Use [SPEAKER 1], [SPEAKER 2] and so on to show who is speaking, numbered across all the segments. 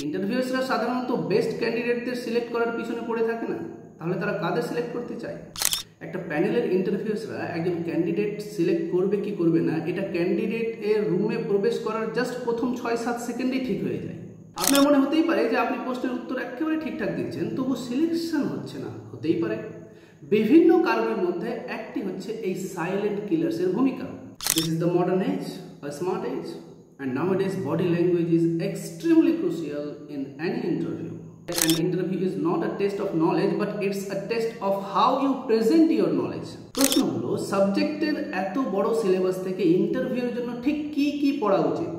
[SPEAKER 1] ইন্টারভিউয়ার্সরা সাধারণত best ক্যান্ডিডেটদের select করার পিছনে পড়ে থাকে না, তাহলে তারা কাদের সিলেক্ট করতে চায়? একটা প্যানেলের ইন্টারভিউয়ার্সরা একজন ক্যান্ডিডেট সিলেক্ট করবে কি করবে না এটা ক্যান্ডিডেট এর রুমে প্রবেশ করার জাস্ট প্রথম 6-7 সেকেন্ডেই ঠিক হয়ে যায়। আপনার মনে হতেই পারে যে আপনি প্রশ্নের উত্তর একেবারে ঠিকঠাক দিচ্ছেন, তবু সিলেকশন হচ্ছে না। হতেই পারে বিভিন্ন কারণের মধ্যে একটি হচ্ছে এই সাইলেন্ট কিলার্সের ভূমিকা। This is the modern age, a smart age, and nowadays body language is extremely crucial in any interview. An interview is not a test of knowledge, but it's a test of how you present your knowledge. প্রশ্ন হলো, সাবজেক্টের এত বড় syllabus থেকে ইন্টারভিউর জন্য ঠিক কি কি পড়া উচিত?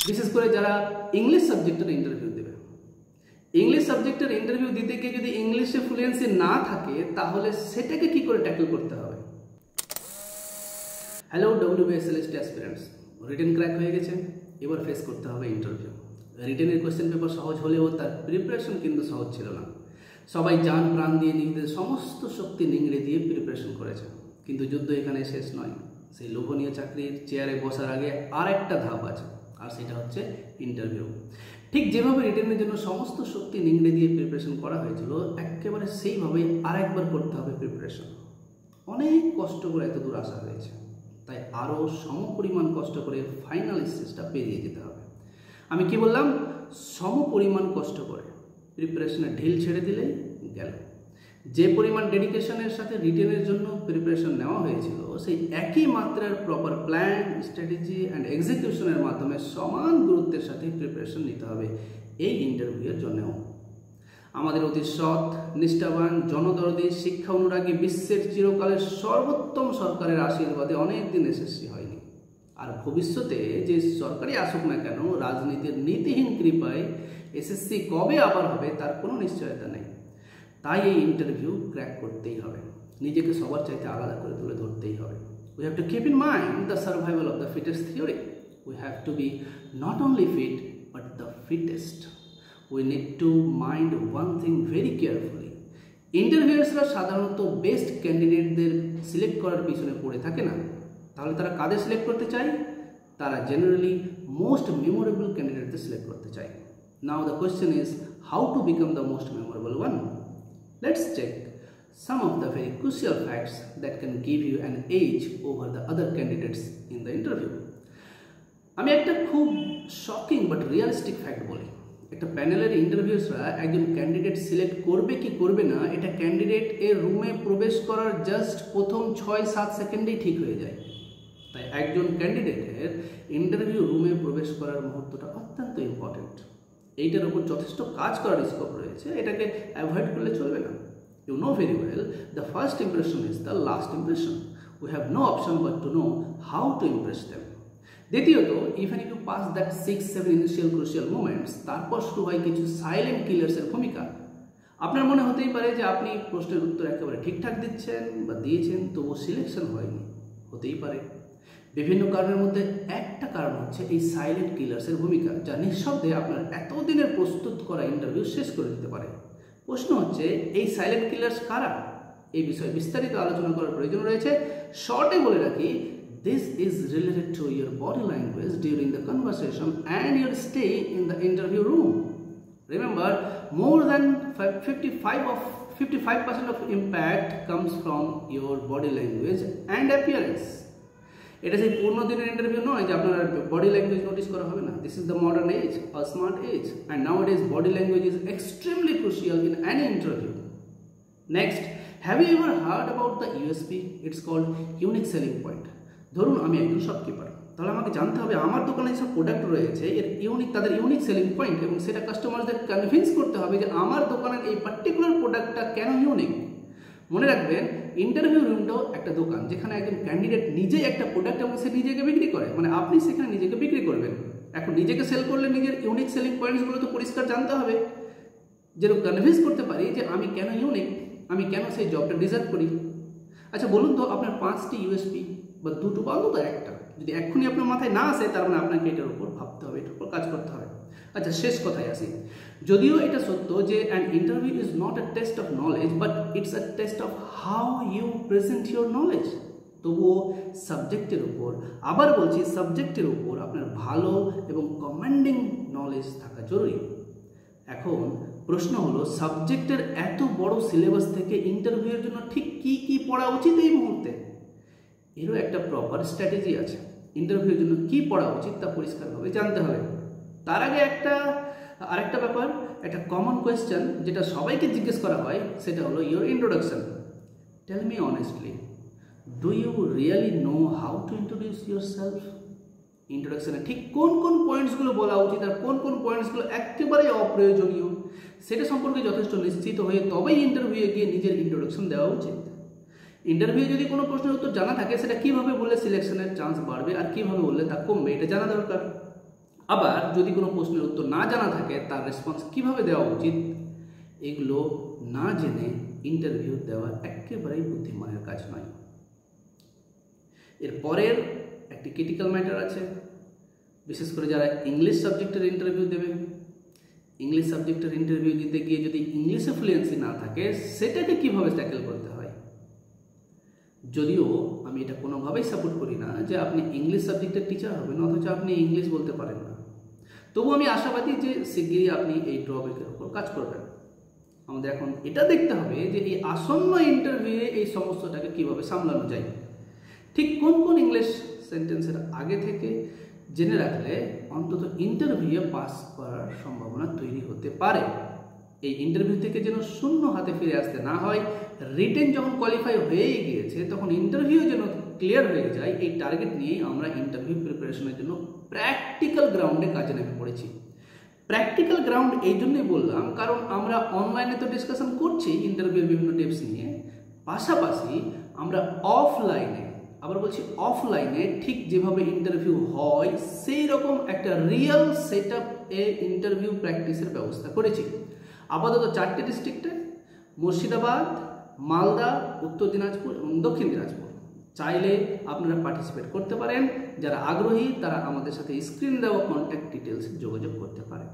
[SPEAKER 1] বিশেষ করে যারা ইংলিশ সাবজেক্টের ইন্টারভিউ দেবে। ইংলিশ সাবজেক্টের ইন্টারভিউ দিতে গিয়ে যদি ইংলিশে ফ্লুয়েন্সি না থাকে, তাহলে সেটাকে কি করে ট্যাকল করতে হবে? Hello WBSLST aspirants, written crack হয়ে গেছে, এবার ফেস করতে হবে ইন্টারভিউ। রিটেনের কোয়েশ্চেন পেপার সহজ হলেও তার প্রিপারেশন কিন্তু সহজ ছিল না। সবাই জান প্রাণ দিয়ে নিজেদের সমস্ত শক্তি নিংড়ে দিয়ে প্রিপারেশন করেছে, কিন্তু যুদ্ধ এখানে শেষ নয়। সেই লোভনীয় চাকরির চেয়ারে বসার আগে আর একটা ধাপ আছে, আর সেটা হচ্ছে ইন্টারভিউ। ঠিক যেভাবে রিটেনের জন্য সমস্ত শক্তি নিংড়ে দিয়ে প্রিপারেশন করা হয়েছিল, একেবারে সেইভাবেই আরেকবার করতে হবে প্রিপারেশন। অনেক কষ্ট করে এত দূর আসা হয়েছে, তাই আরও সমপরিমাণ কষ্ট করে ফাইনাল স্টেজটা পেরিয়ে যেতে হবে। আমি কি বললাম? সমপরিমাণ কষ্ট করে প্রিপারেশনে ঢিল ছেড়ে দিলেই গেল। যে পরিমাণ ডেডিকেশনের সাথে রিটেনের জন্য প্রিপারেশন নেওয়া হয়েছিল, সেই একই মাত্রার প্রপার প্ল্যান, স্ট্র্যাটেজি অ্যান্ড এক্সিকিউশনের মাধ্যমে সমান গুরুত্বের সাথে প্রিপারেশন নিতে হবে এই ইন্টারভিউয়ের জন্যও। আমাদের অতি সৎ, নিষ্ঠাবান, জনদরদী, শিক্ষা অনুরাগী, বিশ্বের চিরকালের সর্বোত্তম সরকারের আশীর্বাদে অনেক দিন এসএসসি হয়নি, আর ভবিষ্যতে যে সরকারই আসুক না কেন, রাজনীতির নীতিহীন কৃপায় এসএসসি কবে আবার হবে তার কোনো নিশ্চয়তা নেই। তাই এই ইন্টারভিউ ক্র্যাক করতেই হবে, নিজেকে সবার চাইতে আলাদা করে তুলে ধরতেই হবে। We have to keep in mind the survival of the fittest theory. We have to be not only fit but the fittest. We need to mind one thing very carefully. ইন্টারভিউয়ার্সরা সাধারণত বেস্ট ক্যান্ডিডেটদের সিলেক্ট করার পিছনে পড়ে থাকে না, তাহলে তারা কাদের select করতে চায়? তারা জেনারেলি মোস্ট মেমোরেবল ক্যান্ডিডেটদের সিলেক্ট করতে চায়। Now the question is how to become the most memorable one. Let's check some of the very crucial facts that can give you an edge over the other candidates in the interview. আমি একটা খুব shocking but realistic fact বলি। একটা প্যানেলের ইন্টারভিউসরা একজন candidate select করবে কি করবে না এটা ক্যান্ডিডেট এর রুমে প্রবেশ করার জাস্ট প্রথম 6-7 সেকেন্ডেই ঠিক হয়ে যায়। তাই একজন ক্যান্ডিডেটের ইন্টারভিউ রুমে প্রবেশ করার মুহূর্তটা অত্যন্ত ইম্পর্টেন্ট। এইটার উপর যথেষ্ট কাজ করার স্কোপ রয়েছে, এটাকে অ্যাভয়েড করলে চলবে না। You know very well the first impression is the last impression. We have no option but to know how to impress them. দ্বিতীয়ত, even if you pass that 6-7 initial crucial moments, তারপর শুরু হয় কিছু silent কিলার্সের ভূমিকা। আপনার মনে হতেই পারে যে আপনি প্রশ্নের উত্তর একেবারে ঠিকঠাক দিচ্ছেন বা দিয়েছেন, তবুও সিলেকশন হয়নি। হতেই পারে বিভিন্ন কারণের মধ্যে একটা কারণ হচ্ছে এই সাইলেন্ট কিলার্সের ভূমিকা, যা নিঃশব্দে আপনার এতদিনের প্রস্তুত করা ইন্টারভিউ শেষ করে দিতে পারে। প্রশ্ন হচ্ছে, এই সাইলেন্ট কিলার্স কারা? এই বিষয়ে বিস্তারিত আলোচনা করার প্রয়োজন রয়েছে। শর্টে বলে রাখি, this is related to your body language during the conversation and your stay in the interview room. Remember, more than 55% of impact comes from your body language and appearance. এটা সেই পূর্ণ দিনের ইন্টারভিউ নয় যে আপনার বডি ল্যাঙ্গুয়েজ নোটিস করা হবে না। This is the modern age, a smart age, and nowadays body language is extremely crucial in any interview. Next, have you ever heard about the USP? It's called unique selling point. ধরুন আমি একজন shopkeeper, তাহলে আমাকে জানতে হবে আমার দোকানে যেসব প্রোডাক্ট রয়েছে এর তাদের ইউনিক সেলিং পয়েন্ট, এবং সেটা কাস্টমারদের কনভিন্স করতে হবে যে আমার দোকানের এই পার্টিকুলার প্রোডাক্টটা কেন ইউনিক। মনে রাখবেন, ইন্টারভিউ রুমটাও একটা দোকান, যেখানে একজন ক্যান্ডিডেট নিজেই একটা প্রোডাক্ট এবং সে নিজেকে বিক্রি করে, মানে আপনি সেখানে নিজেকে বিক্রি করবেন। এখন নিজেকে সেল করলে নিজের ইউনিক সেলিং পয়েন্টসগুলো তো পরিষ্কার জানতে হবে, যেন কনভিন্স করতে পারি যে আমি কেন ইউনিক, আমি কেন সেই জবটা ডিজার্ভ করি। আচ্ছা বলুন তো, আপনার 5টি ইউএসপি বা 2টো বা অন্তত একটা যদি এক্ষুনি আপনার মাথায় না আসে, তার মানে আপনাকে এটার উপর ভাবতে হবে, এটার উপর কাজ করতে হবে। আচ্ছা, শেষ কথায় আসি। যদিও এটা সত্য যে an interview is not a test of knowledge, but it's a test of how you present your knowledge, তবুও সাবজেক্টের উপর, আবার বলছি সাবজেক্টের উপর আপনার ভালো এবং কমান্ডিং নলেজ থাকা জরুরি। এখন প্রশ্ন হলো, সাবজেক্টের এত বড় সিলেবাস থেকে ইন্টারভিউয়ের জন্য ঠিক কি কি পড়া উচিত এই মুহূর্তে? এরও একটা প্রপার স্ট্র্যাটেজি আছে। ইন্টারভিউয়ের জন্য কি পড়া উচিত তা পরিষ্কারভাবে জানতে হবে। তার আগে আরেকটা ব্যাপার, একটা কমন কোয়েশ্চেন যেটা সবাইকে জিজ্ঞেস করা হয়, সেটা হলো your introduction. Tell me honestly, do you really know how to introduce yourself? ইন্ট্রোডাকশনে ঠিক কোন কোন পয়েন্টসগুলো বলা উচিত আর কোন কোন পয়েন্টসগুলো একেবারে অপ্রয়োজনীয়, সেটা সম্পর্কে যথেষ্ট নিশ্চিত হয়ে তবেই ইন্টারভিউয়ে গিয়ে নিজের ইন্ট্রোডাকশন দেওয়া উচিত। ইন্টারভিউ যদি কোনো প্রশ্নের উত্তর জানা থাকে, সেটা কিভাবে বললে সিলেকশনের চান্স বাড়বে আর কিভাবে বললে তা কমবে, এটা জানা দরকার। আবার যদি কোনো প্রশ্নের উত্তর না জানা থাকে, তার রেসপন্স কিভাবে দেওয়া উচিত, এগুলো না জেনে ইন্টারভিউ দেওয়া একেবারেই বুদ্ধিমানের কাজ নয়। এর পরের একটি ক্রিটিক্যাল ম্যাটার আছে, বিশেষ করে যারা ইংলিশ সাবজেক্টের ইন্টারভিউ দেবে। ইংলিশ সাবজেক্টের ইন্টারভিউ দিতে গিয়ে যদি ইংলিশে ফ্লুয়েন্সি না থাকে, সেটাকে কিভাবে ট্যাকেল করতে হয়। যদিও আমি এটা কোনোভাবেই সাপোর্ট করি না যে আপনি ইংলিশ সাবজেক্টের টিচার হবেন অথচ আপনি ইংলিশ বলতে পারেন না, তবু আমি আশাবাদী যে শিগগিরই আপনি এই ড্রব্যাকের উপর কাজ করবেন। আমাদের এখন এটা দেখতে হবে যে এই আসন্ন ইন্টারভিউয়ে এই সমস্যাটাকে কিভাবে সামলানো যায়। ঠিক কোন কোন ইংলিশ সেন্টেন্সের আগে থেকে জেনে রাখলে অন্তত ইন্টারভিউয়ে পাস করার সম্ভাবনা তৈরি হতে পারে। এই ইন্টারভিউ থেকে যেন শূন্য হাতে ফিরে আসতে না হয়, রিটেন যখন কোয়ালিফাই হয়েই গিয়েছে তখন ইন্টারভিউ যেন ক্লিয়ার হয়ে যায়, এই টার্গেট নিয়েই আমরা ইন্টারভিউ প্রিপারেশনের জন্য প্র্যাকটিক্যাল গ্রাউন্ডে কাজে নেমে পড়েছি। প্র্যাকটিক্যাল গ্রাউন্ড এই জন্যই বললাম, কারণ আমরা অনলাইনে তো ডিসকাশন করছি ইন্টারভিউর বিভিন্ন টিপস নিয়ে, পাশাপাশি আমরা অফলাইনে, আবার বলছি অফলাইনে, ঠিক যেভাবে ইন্টারভিউ হয় সেই রকম একটা রিয়েল সেট আপ ইন্টারভিউ প্র্যাকটিসের ব্যবস্থা করেছি। আপাতত 4টে ডিস্ট্রিক্টে, মুর্শিদাবাদ, মালদা, উত্তর দিনাজপুর এবং দক্ষিণ দিনাজপুর। চাইলে আপনারা পার্টিসিপেট করতে পারেন। যারা আগ্রহী তারা আমাদের সাথে স্ক্রিন দেওয়া কন্ট্যাক্ট ডিটেলসে যোগাযোগ করতে পারেন।